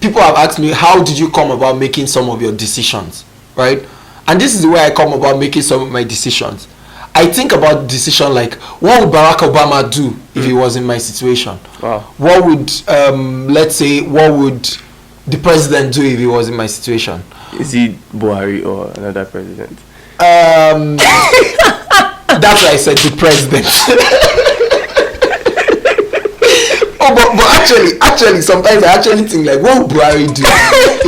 people have asked me, how did you come about making some of your decisions, right? And this is the way I come about making some of my decisions. I think about decision like, what would Barack Obama do if he was in my situation? Wow. What would, let's say, what would the president do if he was in my situation? Is he Buhari or another president? That's why I said the president. Oh, but actually, sometimes I actually think like, what would Buhari do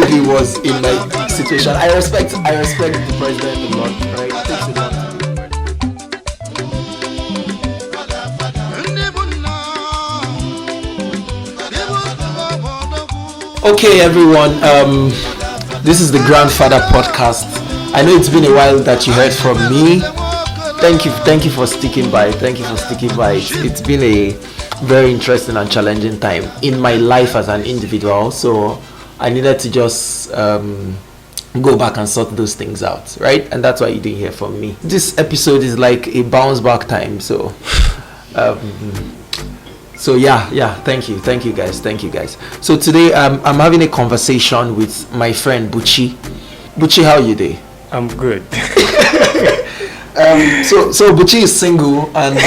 if he was in my situation? I respect the president a lot, right? It takes a lot. Okay, everyone. This is the GrandFather podcast. I know it's been a while that you heard from me. Thank you for sticking by. It's been a very interesting and challenging time in my life as an individual. So I needed to just go back and sort those things out, right? And that's why you didn't hear from me. This episode is like a bounce back time. So. So yeah, thank you guys. So today I'm having a conversation with my friend Buchi. Buchi, how are you doing? I'm good. So Buchi is single, and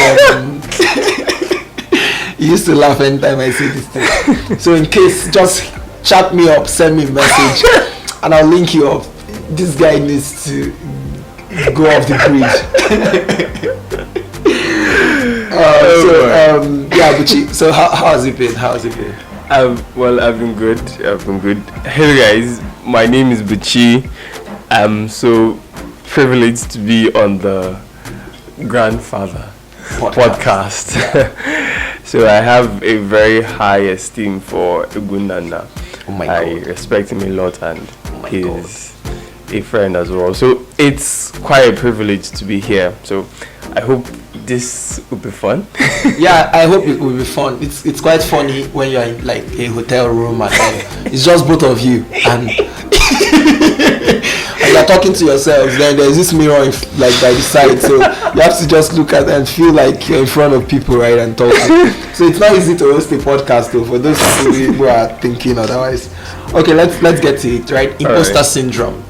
he used to laugh anytime I say this thing. So in case, just chat me up, send me a message, and I'll link you up. This guy needs to go off the grid. Yeah, Buchi. So how has it been? Well, I've been good. Hey guys, my name is Buchi. I'm so privileged to be on the GrandFather podcast. Yeah. So I have a very high esteem for Egwu Nnanna. Oh my God. I respect him a lot, and he's a friend as well. So it's quite a privilege to be here. So I hope this will be fun. Yeah, I hope it will be fun. It's quite funny when you're in like a hotel room and it's just both of you and you're talking to yourselves. Then there's this mirror like by the side, so you have to just look at and feel like you're in front of people, right, and talking. So it's not easy to host a podcast though for those people who are thinking otherwise. Okay, let's get to it, right? Imposter syndrome.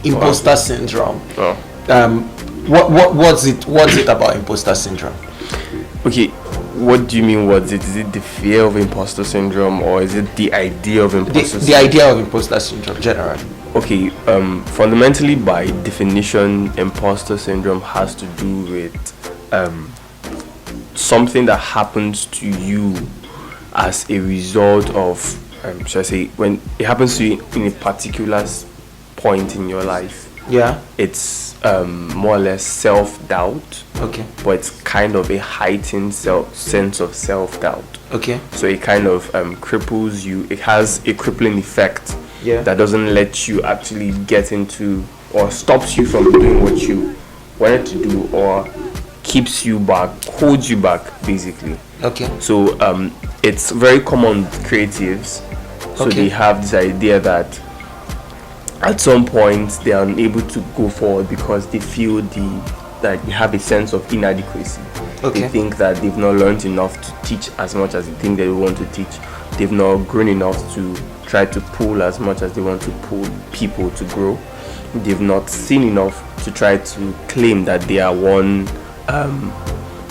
Oh. What's it about imposter syndrome? Okay, what do you mean what's it? Is it the fear of imposter syndrome, or is it the idea of imposter syndrome? The idea of imposter syndrome, generally. Okay, fundamentally by definition, imposter syndrome has to do with something that happens to you as a result of, should I say, when it happens to you in a particular point in your life. Yeah. It's more or less self-doubt. Okay. But it's kind of a heightened sense of self-doubt. Okay. So it kind of cripples you. It has a crippling effect. Yeah. That doesn't let you actually get into, or stops you from doing what you wanted to do, or keeps you back, holds you back, basically. Okay. So it's very common with creatives. So Okay. they have this idea that at some point they are unable to go forward because they feel that they have a sense of inadequacy. Okay. They think that they've not learned enough to teach as much as they think they want to teach. They've not grown enough to try to pull as much as they want to pull people to grow. They've not seen enough to try to claim that they are one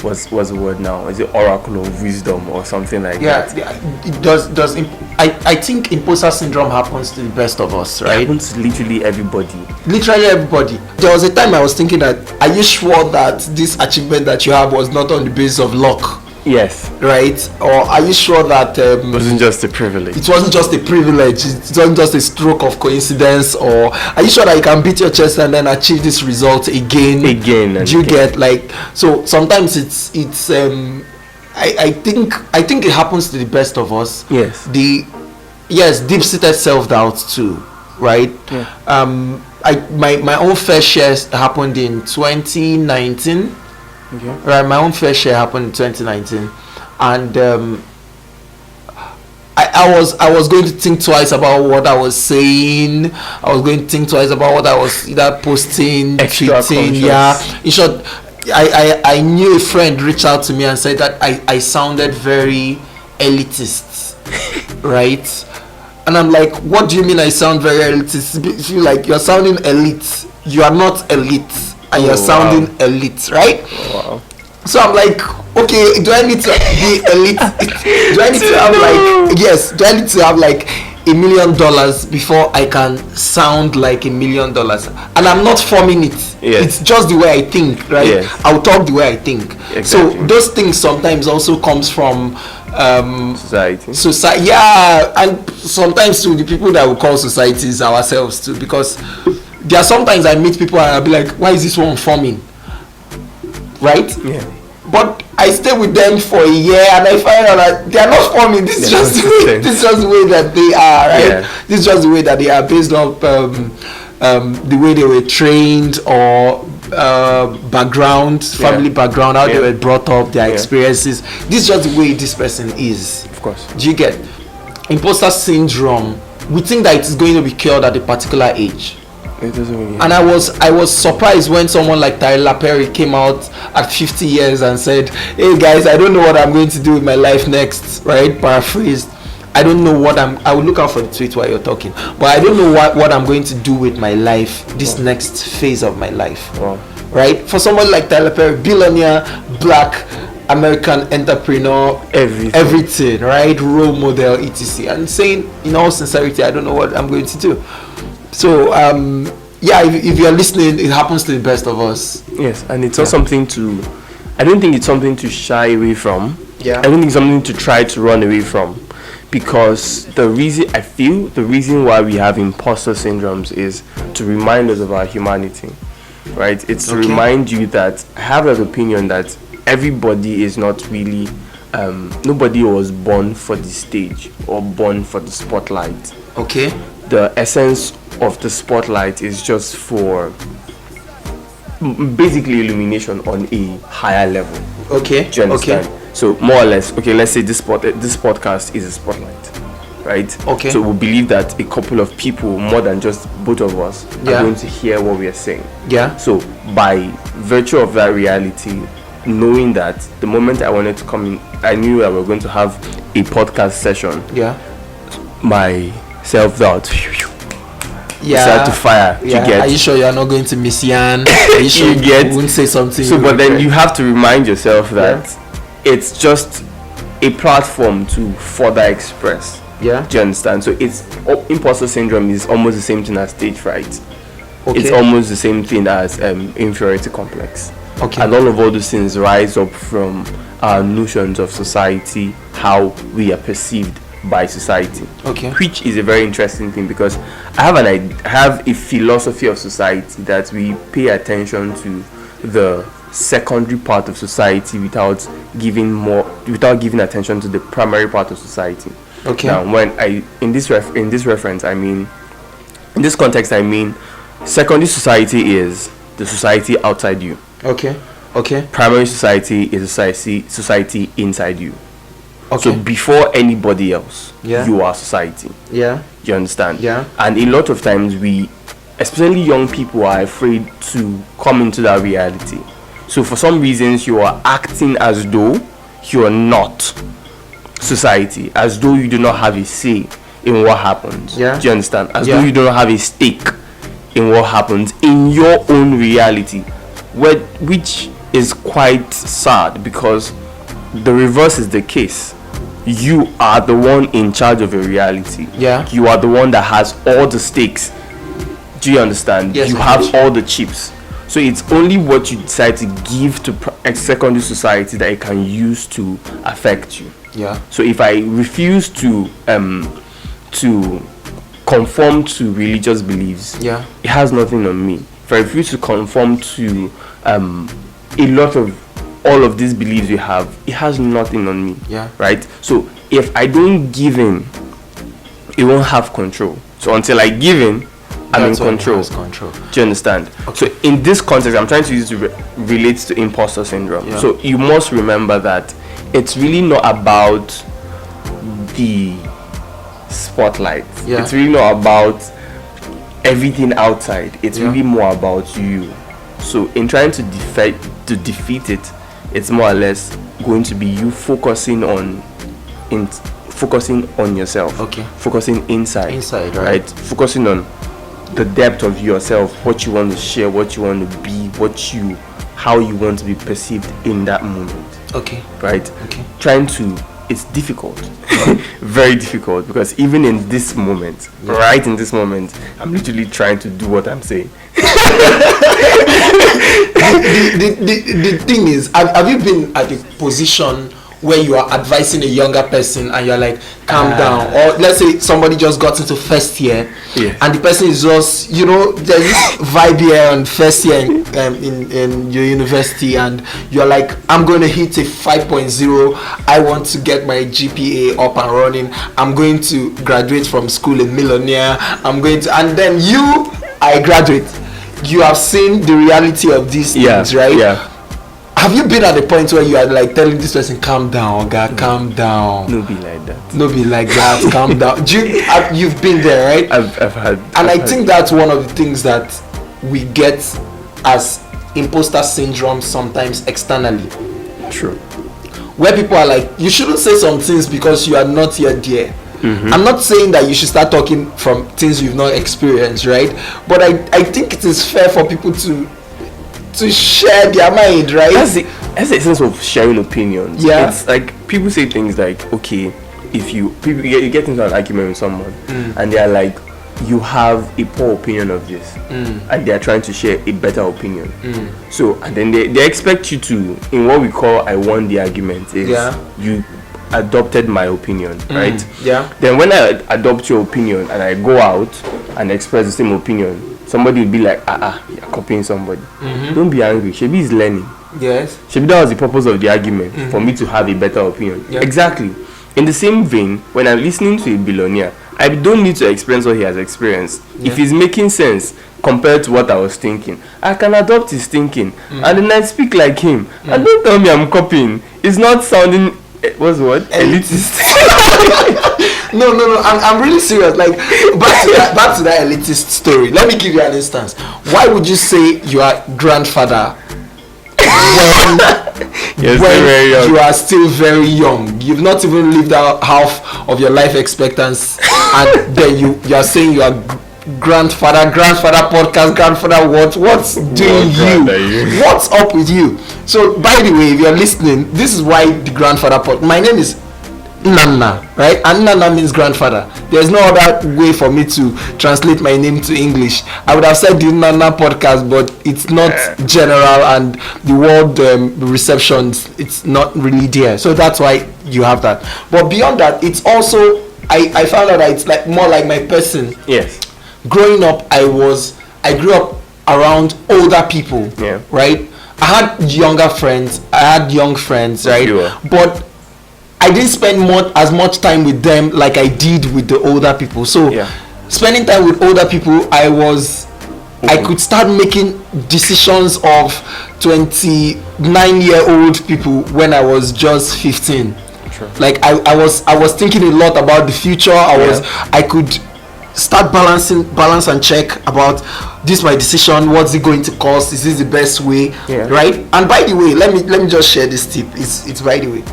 what's the word now? Is it oracle of wisdom or something like that? Yeah, it does. I think imposter syndrome happens to the best of us, right? It happens to literally everybody. Literally everybody. There was a time I was thinking that, are you sure that this achievement that you have was not on the basis of luck? Yes. Right? Or are you sure that It wasn't just a privilege? It wasn't just a privilege. It wasn't just a stroke of coincidence. Or are you sure that you can beat your chest and then achieve this result again? Do you get like? So sometimes it's I think it happens to the best of us. Yes. Deep-seated self-doubt too, right? Yeah. My own fair share happened in 2019. Okay. Right, my own fair share happened in 2019, and I was going to think twice about what I was saying. I was going to think twice about what I was either posting, tweeting. Yeah, in short, I knew a friend reached out to me and said that I sounded very elitist, right? And I'm like, what do you mean I sound very elitist? I feel like you're sounding elite. You are not elite, and you're sounding elite, right? Wow. So I'm like, okay, do I need to be elite? Do I need to have like, yes, do I need to have like $1 million before I can sound like $1 million? And I'm not forming it. Yes. It's just the way I think, right? Yes. I'll talk the way I think. Exactly. So those things sometimes also comes from society. Yeah, and sometimes too the people that we call society is ourselves too, because there are sometimes I meet people and I'll be like, why is this one forming? Right? Yeah. But I stay with them for a year and I find out that they are not forming. This is just the way that they are, right? Yeah. This is just the way that they are based on the way they were trained or background, family background, how they were brought up, their experiences. This is just the way this person is. Of course. Do you get? Imposter syndrome, we think that it is going to be cured at a particular age. It doesn't really and I was surprised when someone like Tyler Perry came out at 50 years and said, hey guys, I don't know what I'm going to do with my life next, right? Paraphrased. I don't know what I will look out for the tweet while you're talking, but I don't know what I'm going to do with my life this next phase of my life. Wow. Right? For someone like Tyler Perry, billionaire, black American entrepreneur, everything, right? Role model, etc. And saying in all sincerity, I don't know what I'm going to do. So yeah, if you're listening, it happens to the best of us. Yes, and it's not something to, I don't think it's something to shy away from. Yeah. I don't think it's something to try to run away from, because the reason why we have imposter syndromes is to remind us of our humanity, right? It's to remind you that I have that opinion that everybody is not really nobody was born for the stage or born for the spotlight. Okay. The essence of the spotlight is just for basically illumination on a higher level. Okay. Do you understand? Okay. So more or less, okay, let's say this podcast is a spotlight, right? Okay. So we believe that a couple of people, more than just both of us, are going to hear what we are saying. Yeah. So by virtue of that reality, knowing that the moment I wanted to come in, I knew that we were going to have a podcast session. Yeah. My self-doubt started to fire. Yeah. You get? Are you sure you're not going to miss Yan? Are you sure you won't say something? So, but then you have to remind yourself that it's just a platform to further express. Yeah. Do you understand? So it's imposter syndrome is almost the same thing as stage fright. Okay. It's almost the same thing as inferiority complex. Okay. And all those things rise up from our notions of society, how we are perceived by society. Okay. Which is a very interesting thing, because I have a philosophy of society that we pay attention to the secondary part of society without giving attention to the primary part of society. Okay. Now, when in this reference, I mean, in this context, I mean, secondary society is the society outside you. Okay. Okay. Primary society is society inside you. Okay. So before anybody else, you are society. Yeah. You understand? Yeah. And a lot of times especially young people, are afraid to come into that reality. So for some reasons, you are acting as though you are not society, as though you do not have a say in what happens. Yeah. Do you understand? As though you do not have a stake in what happens in your own reality, which is quite sad, because the reverse is the case. You are the one in charge of your reality. Yeah. You are the one that has all the stakes. Do you understand? Yes, you have all the chips. So it's only what you decide to give to secondary society that it can use to affect you. Yeah. So if I refuse to conform to religious beliefs, it has nothing on me. If I refuse to conform to a lot of all of these beliefs we have, it has nothing on me. Yeah. Right? So if I don't give in, it won't have control. So until I give in, I'm in control. Do you understand? Okay. So in this context, I'm trying to use it relates to imposter syndrome. Yeah. So you must remember that it's really not about the spotlight. Yeah. It's really not about everything outside. It's really more about you. So in trying to defeat it, it's more or less going to be you focusing focusing on yourself. Okay. Focusing inside. Inside, right? Focusing on the depth of yourself, what you want to share, what you want to be, how you want to be perceived in that moment. Okay. Right? Okay. It's difficult. Very difficult, because even in this moment, right in this moment, I'm literally trying to do what I'm saying. The thing is, have you been at a position where you are advising a younger person and you're like, calm down, or let's say somebody just got into first year, and the person is just, there's this vibe here on first year in your university, and you're like, I'm going to hit a 5.0, I want to get my GPA up and running, I'm going to graduate from school a millionaire, and then I graduate. You have seen the reality of these things, right? Yeah. Have you been at the point where you are like telling this person, calm down, God, calm down? No be like that. Calm down. You've been there, right? I've had. I think that's one of the things that we get as imposter syndrome sometimes externally. True. Where people are like, you shouldn't say some things because you are not yet there. Mm-hmm. I'm not saying that you should start talking from things you've not experienced, right? But I think it is fair for people to share their mind, right? That's the essence of sharing opinions. Yeah. It's like people say things like, okay, if you get into an argument with someone and they're like, you have a poor opinion of this, and they're trying to share a better opinion. So, and then they expect you to, in what we call I won the argument, is you adopted my opinion, right? Yeah. Then when I adopt your opinion and I go out and express the same opinion, somebody will be like, you're copying somebody. Don't be angry. Shebi is learning. Yes. Shebi, that was the purpose of the argument, for me to have a better opinion. Yeah. Exactly. In the same vein, when I'm listening to a billionaire, I don't need to experience what he has experienced. If he's making sense compared to what I was thinking, I can adopt his thinking, and then I speak like him. And don't tell me I'm copying. It's not sounding, what's the word? Elitist. No, I'm really serious. Like, back to that elitist story. Let me give you an instance. Why would you say you are grandfather when you are still very young? You've not even lived out half of your life expectancy, and then you are saying you are grandfather podcast, grandfather what's doing you? What's up with you? So, by the way, if you're listening, this is why the grandfather podcast. My name is Nnanna, right? And Nnanna means grandfather. There's no other way for me to translate my name to English. I would have said the Nnanna podcast, but it's not general, and the word reception, it's not really there. So that's why you have that. But beyond that, it's also, I found out that it's like more like my person. Yes. Growing up, I grew up around older people, right? I had younger friends, I had young friends, right? Sure. But I didn't spend as much time with them like I did with the older people. So spending time with older people, I could start making decisions of 29-year-old people when I was just 15. Sure. Like I was thinking a lot about the future. I could start balance and check about this my decision, what's it going to cost, is this the best way, right? And by the way, let me just share this tip. It's by the way,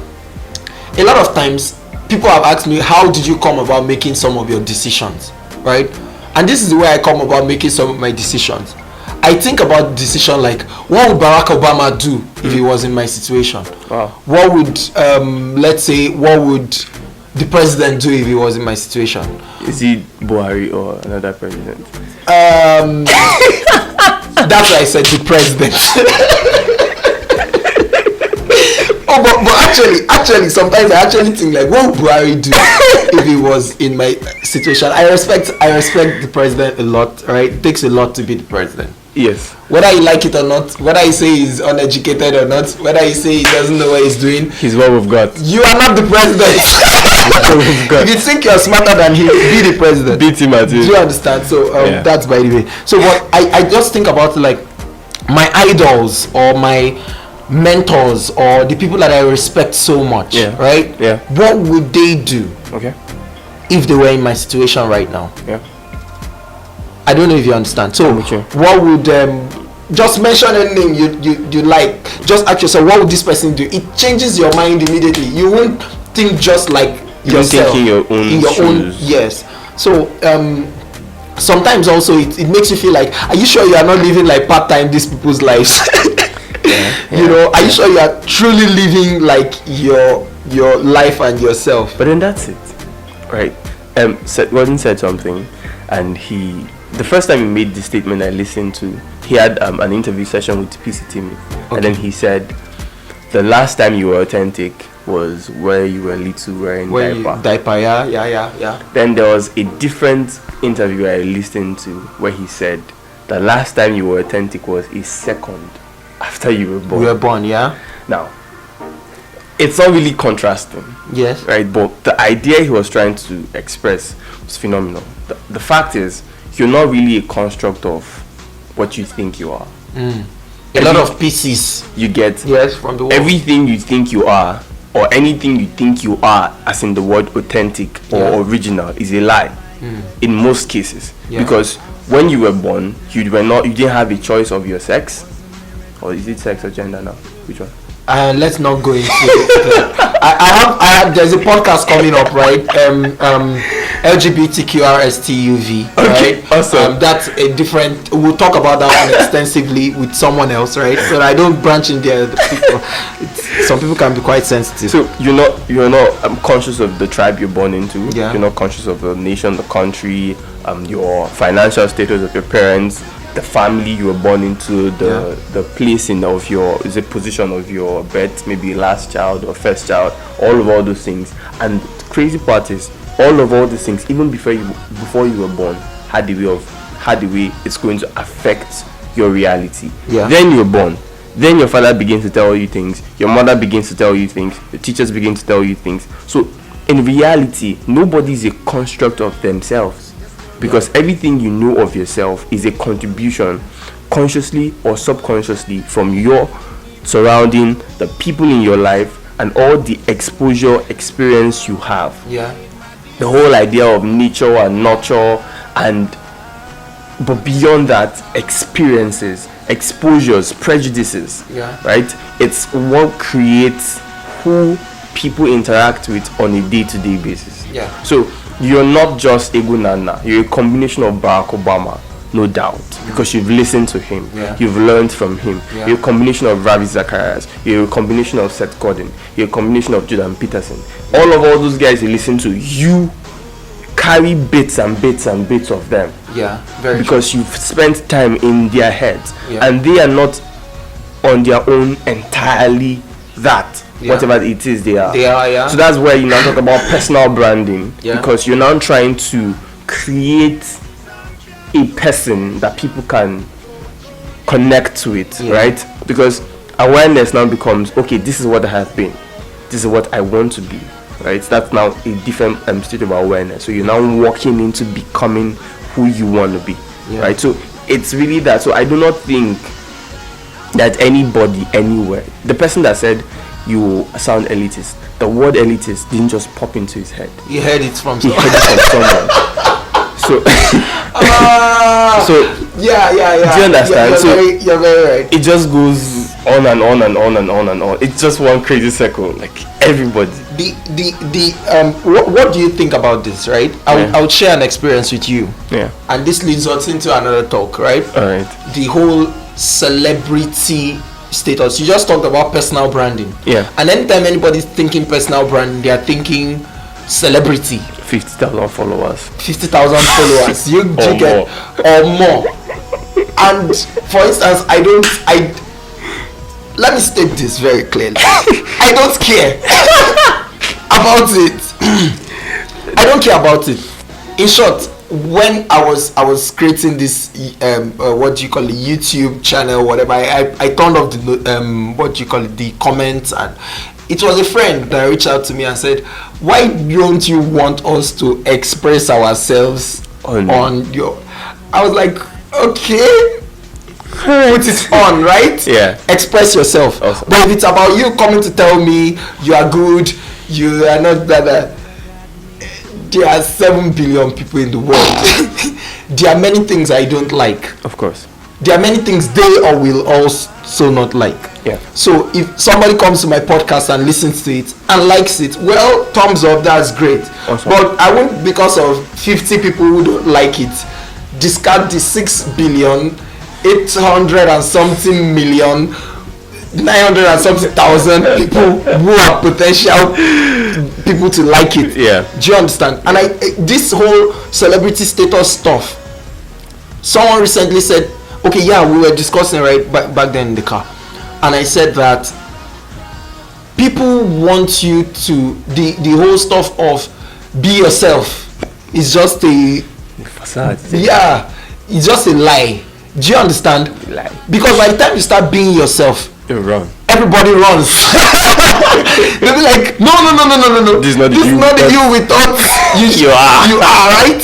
a lot of times people have asked me, how did you come about making some of your decisions, right? And this is the way I come about making some of my decisions. I think about decision like, what would Barack Obama do if he was in my situation? Wow. What would what would the president do if he was in my situation? Is he Buhari or another president? That's why I said the president. but actually sometimes I actually think like, what would Buhari do if he was in my situation? I respect the president a lot, right? It takes a lot to be the president. Yes. Whether you like it or not, whether you say he's uneducated or not, whether you say he doesn't know what he's doing, he's what we've got. You are not the president. If you think you're smarter than him, be the president. Beat him at it. Do you understand? So that's by the way. So what I just think about like my idols or my mentors or the people that I respect so much, right? Yeah. What would they do? Okay. If they were in my situation right now? Yeah. I don't know if you understand. So what would just mention a name you like. Just ask yourself, what would this person do? It changes your mind immediately. You won't think just like don't yourself think in your own shoes. yes. So sometimes also it makes you feel like, are you sure you are not living like part-time these people's lives? Are you sure you are truly living like your life and yourself? But then that's it, right? Gordon said something, and the first time he made this statement I listened to, he had an interview session with PC Timmy, and then he said the last time you were authentic was where you were little, wearing diaper. Yeah. Then there was a different interview I listened to where he said the last time you were authentic was a second after you were born. You were born, yeah. Now, it's not really contrasting. Yes. Right, but the idea he was trying to express was phenomenal. The fact is, you're not really a construct of what you think you are. A lot of pieces you get. Yes, from the world. Everything you think you are, or anything you think you are, as in the word authentic or original, is a lie. In most cases, because when you were born, you didn't have a choice of your sex, or is it sex or gender now? Which one? Let's not go into it. I have there's a podcast coming up, right? LGBTQRSTUV, okay, right? Awesome. That's a different, we'll talk about that one extensively with someone else, right? So I don't branch in there. Some people can be quite sensitive. So you're not conscious of the tribe you're born into. Yeah. You're not conscious of the nation, the country, your financial status of your parents, the family you were born into, the placing of your position of your birth, maybe last child or first child, all those things. And the crazy part is, all these things, even before you were born, had the way it's going to affect your reality. Then you're born. Then your father begins to tell you things, your mother begins to tell you things, the teachers begin to tell you things. So in reality, nobody is a construct of themselves, because everything you know of yourself is a contribution, consciously or subconsciously, from your surrounding, the people in your life, and all the exposure experience you have. The whole idea of nature and nurture, but beyond that, experiences, exposures, prejudices, right? It's what creates who people interact with on a day-to-day basis. So you're not just Egwu Nnanna, you're a combination of Barack Obama, no doubt, because you've listened to him, you've learned from him. You're a combination of Ravi Zacharias, you're a combination of Seth Godin, you're a combination of Jordan Peterson. All those guys you listen to, you carry bits and bits and bits of them. Very because true. you've spent time in their heads, and they are not on their own entirely that. Whatever it is they are. So that's where you now talk about personal branding, because you're now trying to create a person that people can connect with, right? Because awareness now becomes, okay, this is what I have been, this is what I want to be, right? That's now a different state of awareness. So you're now walking into becoming who you want to be, right? So it's really that. So I do not think that anybody anywhere, the person that said you sound elitist, the word elitist didn't just pop into his head. He heard it from someone. So so do you understand? You're very right. It just goes on and on and on and on and on. It's just one crazy circle, like everybody. What do you think about this, right? I would share an experience with you. And this leads us into another talk, right? All right. The whole celebrity status. You just talked about personal branding. And anytime anybody's thinking personal branding, they are thinking celebrity. 50,000 followers. 50,000 followers. You get or more. And for instance, let me state this very clearly. I don't care about it. I don't care about it. In short, when I was creating this what do you call it, YouTube channel, whatever, I turned off the comments, and it was a friend that reached out to me and said, why don't you want us to express ourselves on your... I was like, okay, put it on, right? Express yourself. Awesome. But if it's about you coming to tell me you are good, you are not that, there are 7 billion people in the world. There are many things I don't like. Of course. there are many things they or will also not like. Yeah. So if somebody comes to my podcast and listens to it and likes it, well, thumbs up, that's great. Awesome. But I won't, because of 50 people who don't like it, discard the 6 billion 800 and something million 900 and something thousand people who are potential people to like it. Yeah. Do you understand? And this whole celebrity status stuff, someone recently said, okay, yeah, we were discussing right back then in the car, and I said that people want you to, the whole stuff of be yourself is just a facade. Yeah, it's just a lie. Do you understand? Lie. Because by the time you start being yourself, you run. Everybody runs. They'll be like, no. This is not the you we thought you are. You are, right?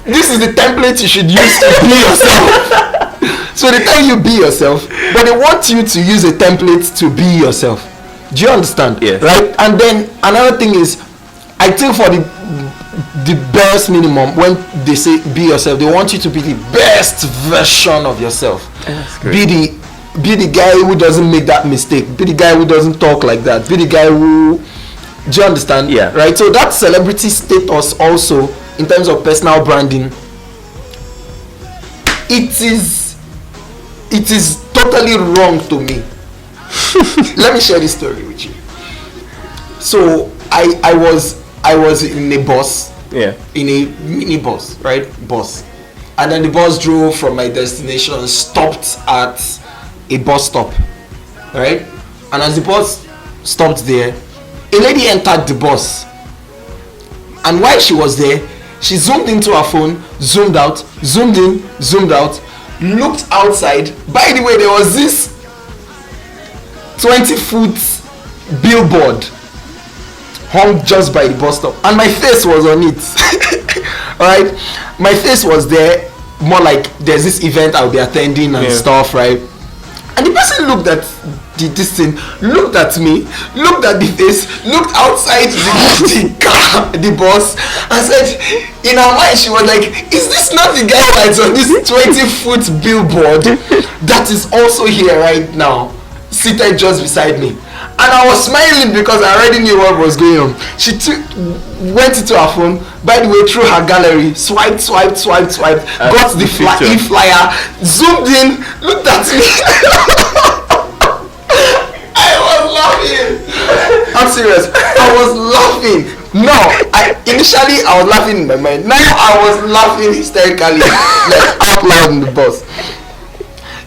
This is the template you should use to be yourself. So they tell you be yourself, but they want you to use a template to be yourself. Do you understand? Yes. Right? And then another thing is, I think for the best minimum, when they say be yourself, they want you to be the best version of yourself. That's great. Be the guy who doesn't make that mistake. Be the guy who doesn't talk like that. Be the guy who, do you understand? Yeah. Right? So that celebrity status also, in terms of personal branding, it is totally wrong to me. Let me share this story with you. So I was in a bus. Yeah. In a mini bus, right? Bus. And then the bus drove from my destination, stopped at a bus stop, right? And as the bus stopped there, a lady entered the bus, and while she was there, she zoomed into her phone, zoomed out, zoomed in, zoomed out, looked outside. By the way, there was this 20-foot billboard hung just by the bus stop, and my face was on it. All right, my face was there, more like there's this event I'll be attending and stuff, right? And the person looked at this thing, looked at me, looked at the face, looked outside the car, the bus, and said, in her mind, she was like, is this not the guy that's on this 20-foot billboard that is also here right now, seated just beside me? And I was smiling because I already knew what was going on. She went into her phone, by the way, through her gallery, swiped, got the flyer, zoomed in, looked at me. I was laughing. I'm serious. I was laughing. No, initially I was laughing in my mind. Now I was laughing hysterically, like out loud in the bus.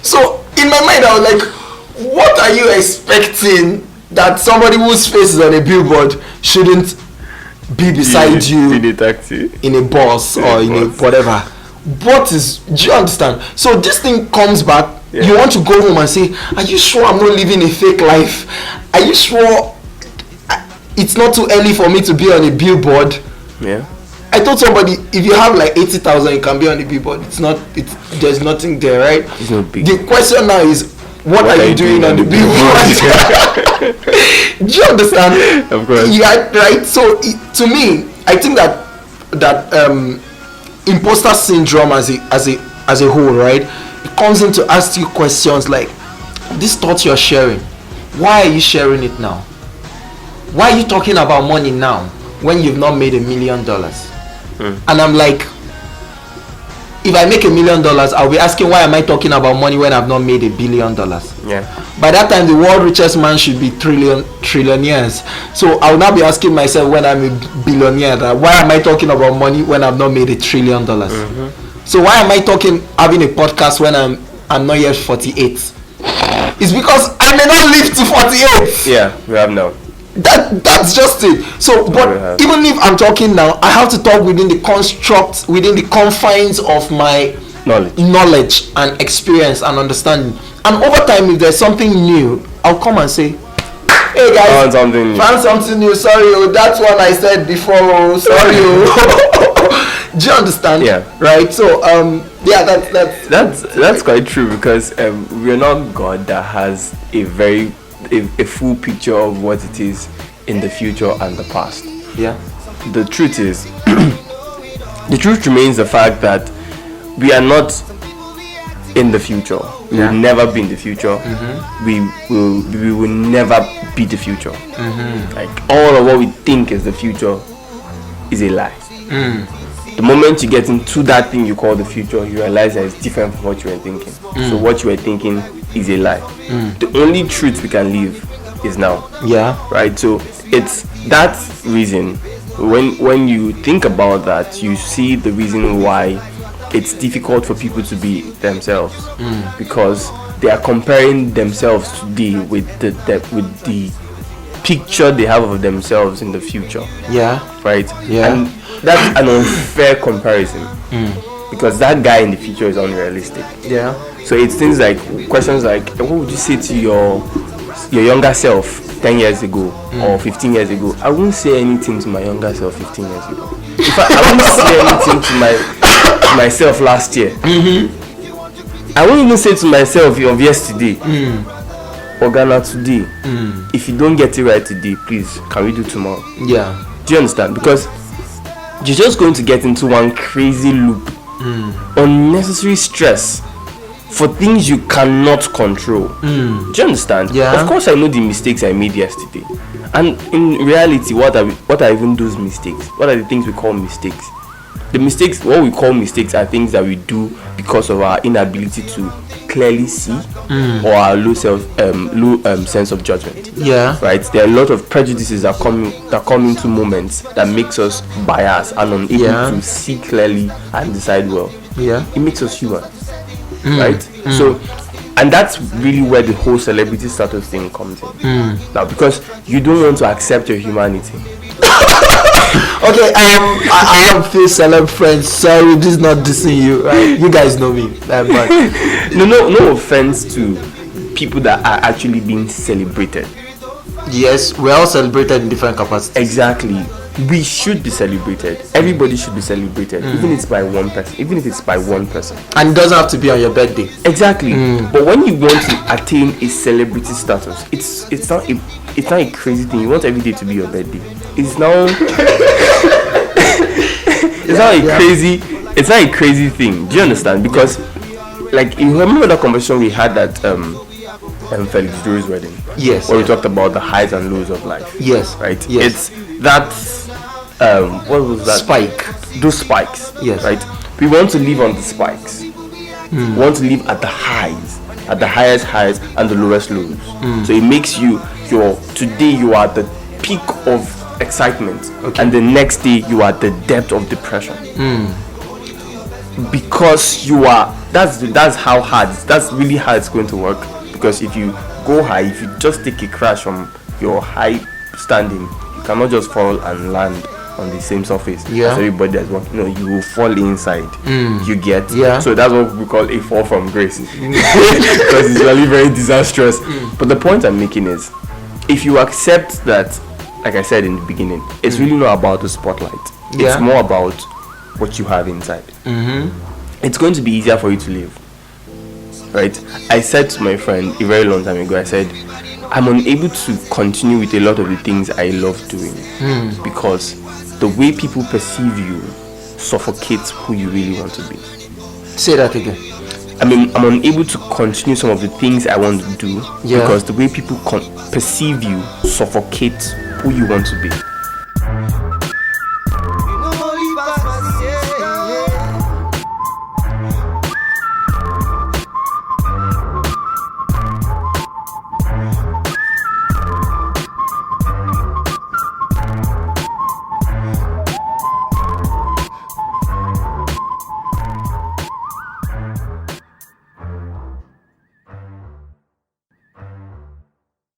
So in my mind I was like, what are you expecting that somebody whose face is on a billboard shouldn't be beside you in a taxi, in a bus, or in a whatever? Do you understand? So this thing comes back. You want to go home and say, are you sure I'm not living a fake life? Are you sure it's not too early for me to be on a billboard? Yeah. I told somebody, if you have like 80,000, you can be on the billboard. There's nothing there, right? It's not big. The question now is, what are you doing on the billboard? Do you understand? Of course. Yeah, right. So to me, I think that imposter syndrome as a whole, right, it comes in to ask you questions like, this thought you're sharing, why are you sharing it now? Why are you talking about money now when you've not made $1 million? And I'm like, if I make $1 million, I'll be asking, why am I talking about money when I've not made $1 billion? Yeah. By that time, the world richest man should be trillionaires. So I'll now be asking myself, when I'm a billionaire, why am I talking about money when I've not made $1 trillion? So why am I having a podcast when I'm not yet 48? It's because I may not live to 48. Yeah, we have now. That's just it. So, but even if I'm talking now, I have to talk within the construct, within the confines of my knowledge and experience and understanding. And over time, if there's something new, I'll come and say, hey guys, found something new. Sorry, that's what I said before. Sorry. Do you understand? Yeah. Right. So that's quite true, because we're not God that has a full picture of what it is in the future and the past. Yeah. The truth is, the truth remains the fact that we are not in the future. We will never be in the future. We will never be the future. Like all of what we think is the future is a lie. The moment you get into that thing you call the future, you realize that it's different from what you were thinking. So what you were thinking is a lie. The only truth we can live is now. Right? So it's that reason. When you think about that, you see the reason why it's difficult for people to be themselves, because they are comparing themselves today with the picture they have of themselves in the future. Right? And that's an unfair comparison, because that guy in the future is unrealistic. So it's things like questions like, what would you say to your younger self 10 years ago or 15 years ago? I wouldn't say anything to my younger self 15 years ago. In fact, I wouldn't say anything to myself last year. I won't even say to myself of yesterday, Organa today, if you don't get it right today, please, can we do tomorrow? Do you understand? Because you're just going to get into one crazy loop, unnecessary stress for things you cannot control. Do you understand? Of course I know the mistakes I made yesterday, and in reality, what are even those mistakes? What are the things we call mistakes? The mistakes, what we call mistakes, are things that we do because of our inability to clearly see, or our low sense of judgment. Right? There are a lot of prejudices that come into moments that makes us biased and unable to see clearly and decide well. It makes us human. Right? So, and that's really where the whole celebrity status thing comes in. Now, because you don't want to accept your humanity. Okay, I have few celeb friends. Sorry, this is not dissing you. Right? You guys know me. But no offense to people that are actually being celebrated. Yes, we're all celebrated in different capacities. Exactly. We should be celebrated. Everybody should be celebrated, even if it's by one person. And it doesn't have to be on your birthday. Exactly. But when you want to attain a celebrity status, it's not a crazy thing. You want every day to be your birthday. It's not a crazy thing. Do you understand? Because, like, you remember the conversation we had at Felix Drew's wedding? Yes. Where we talked about the highs and lows of life. Yes. Right? Yes. It's that what was that? Spike. Those spikes. Yes. Right? We want to live on the spikes. We want to live at the highs, at the highest highs and the lowest lows. So it makes today you are at the peak of excitement, and the next day you are at the depth of depression. Because you are, that's really how it's going to work. Because if you go high, if you just take a crash from your high standing, you cannot just fall and land on the same surface as everybody that's walking. You will fall inside. You get? So that's what we call a fall from grace. Because it's really very disastrous. But the point I'm making is, if you accept that, like I said in the beginning, it's really not about the spotlight. It's more about what you have inside. It's going to be easier for you to live. Right? I said to my friend a very long time ago, I said, I'm unable to continue with a lot of the things I love doing because the way people perceive you suffocates who you really want to be. Say that again. I mean, I'm unable to continue some of the things I want to do because the way people perceive you suffocates who you want to be.